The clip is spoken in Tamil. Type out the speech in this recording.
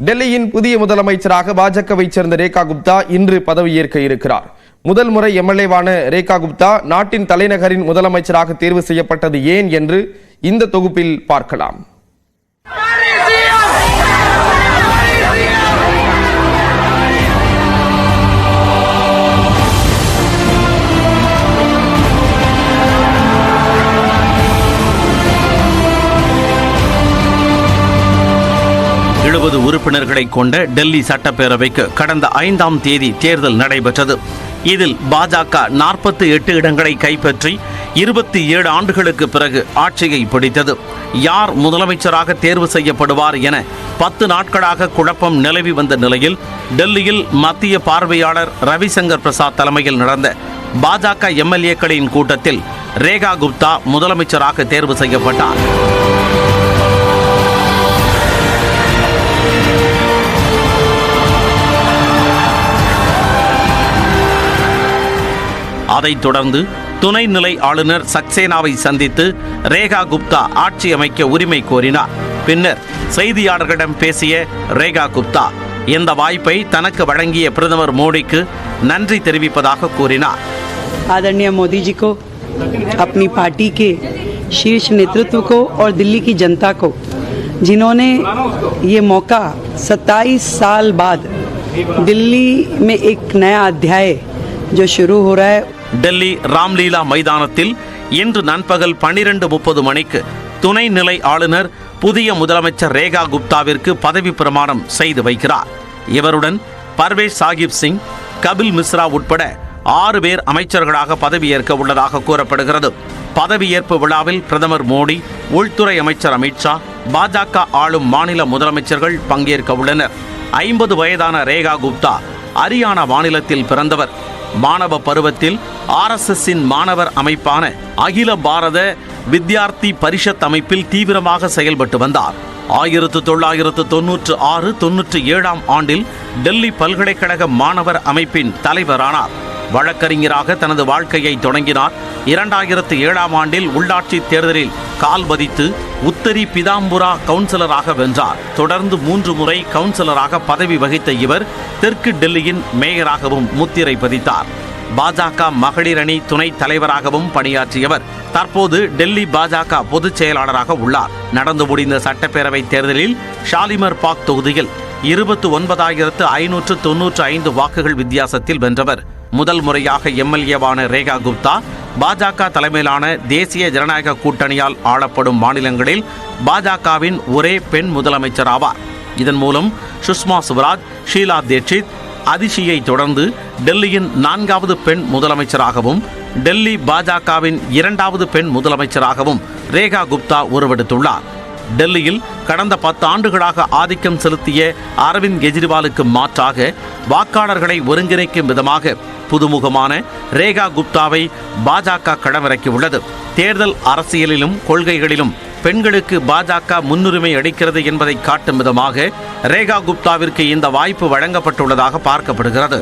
டெல்லியின் புதிய முதலமைச்சராக பாஜகவைச் சேர்ந்த ரேகா குப்தா இன்று பதவியேற்க இருக்கிறார். முதல் முறை எம்எல்ஏவான ரேகா குப்தா நாட்டின் தலைநகரின் முதலமைச்சராக தேர்வு செய்யப்பட்டது ஏன் என்று இந்த தொகுப்பில் பார்க்கலாம். உறுப்பினர்களை கொண்ட டெல்லி சட்டப்பேரவைக்கு கடந்த 5ஆம் தேதி தேர்தல் நடைபெற்றது. இதில் பாஜக 48 இடங்களை கைப்பற்றி 27 ஆண்டுகளுக்கு பிறகு ஆட்சியை பிடித்தது. யார் முதலமைச்சராக தேர்வு செய்யப்படுவார் என 10 நாட்களாக குழப்பம் நிலவி வந்த நிலையில் டெல்லியில் மத்திய பார்வையாளர் ரவிசங்கர் பிரசாத் தலைமையில் நடந்த பாஜக எம்எல்ஏக்களின் கூட்டத்தில் ரேகா குப்தா முதலமைச்சராக தேர்வு செய்யப்பட்டார். அதைத் தொடர்ந்து துணைநிலை ஆளுநர் சக்சேனாவை சந்தித்து ரேகா குப்தா ஆட்சி அமைக்க உரிமை கோரினார். பின்னர் செய்தியாளர்களிடம் பேசிய ரேகா குப்தா இந்த வாய்ப்பை தனக்கு வழங்கிய பிரதமர் மோடிக்கு நன்றி தெரிவிப்பதாக கூறினார். आदरणीय मोदी जी को, अपनी पार्टी के शीर्ष नेतृत्व को और दिल्ली की जनता को, जिन्होंने ये मौका 27 साल बाद दिल्ली में एक नया अध्याय जो शुरू हो रहा है. டெல்லி ராம்லீலா மைதானத்தில் இன்று நண்பகல் 12:30 மணிக்கு துணைநிலை ஆளுநர் புதிய முதலமைச்சர் ரேகா குப்தாவிற்கு பதவி பிரமாணம் செய்து வைக்கிறார். இவருடன் பர்வேஸ் சாஹிப் சிங், கபில் மிஸ்ரா உட்பட 6 பேர் அமைச்சர்களாக பதவியேற்க உள்ளதாக கூறப்படுகிறது. பதவியேற்பு விழாவில் பிரதமர் மோடி, உள்துறை அமைச்சர் அமித்ஷா, பாஜக ஆளும் மாநில முதலமைச்சர்கள் பங்கேற்க உள்ளனர். 50 வயதான ரேகா குப்தா ஹரியானா மாநிலத்தில் பிறந்தவர். மாணவ பருவத்தில் RSSின் மாணவர் அமைப்பான அகில பாரத வித்யார்த்தி பரிஷத் அமைப்பில் தீவிரமாக செயல்பட்டு வந்தார். 1996-97ஆம் ஆண்டில் டெல்லி பல்கலைக்கழக மாணவர் அமைப்பின் தலைவரானார். வழக்கறிஞராக தனது வாழ்க்கையை தொடங்கினார். 2007ஆம் ஆண்டில் உள்ளாட்சி தேர்தலில் கால் பதித்து உத்தரி பிதாம்புரா கவுன்சிலராக வென்றார். தொடர்ந்து 3 முறை கவுன்சிலராக பதவி வகித்த இவர் தெற்கு டெல்லியின் மேயராகவும் முத்திரை பதித்தார். பாஜக மகளிர் அணி துணை தலைவராகவும் பணியாற்றியவர். தற்போது டெல்லி பாஜக பொதுச் செயலாளராக உள்ளார். நடந்து முடிந்த சட்டப்பேரவை தேர்தலில் ஷாலிமர் பாக் தொகுதியில் 29,595 வாக்குகள் வித்தியாசத்தில் வென்றவர். முதல் முறையாக எம்எல்ஏவான ரேகா குப்தா பாஜக தலைமையிலான தேசிய ஜனநாயக கூட்டணியால் ஆளப்படும் மாநிலங்களில் பாஜகவின் ஒரே பெண் முதலமைச்சர் ஆவார். இதன் மூலம் சுஷ்மா சுவராஜ், ஷீலா தீட்சித், அதிஷியை தொடர்ந்து டெல்லியின் 4வது பெண் முதலமைச்சராகவும் டெல்லி பாஜகவின் 2வது பெண் முதலமைச்சராகவும் ரேகா குப்தா உருவெடுத்துள்ளார். டெல்லியில் கடந்த 10 ஆண்டுகளாக ஆதிக்கம் செலுத்திய அரவிந்த் கெஜ்ரிவாலுக்கு மாற்றாக வாக்காளர்களை ஒருங்கிணைக்கும் விதமாக புதுமுகமான ரேகா குப்தாவை பாஜக களமிறக்கியுள்ளது. தேர்தல் அரசியலிலும் கொள்கைகளிலும் பெண்களுக்கு பாஜக முன்னுரிமை அளிக்கிறது என்பதை காட்டும் விதமாக ரேகா குப்தாவிற்கு இந்த வாய்ப்பு வழங்கப்பட்டுள்ளதாக பார்க்கப்படுகிறது.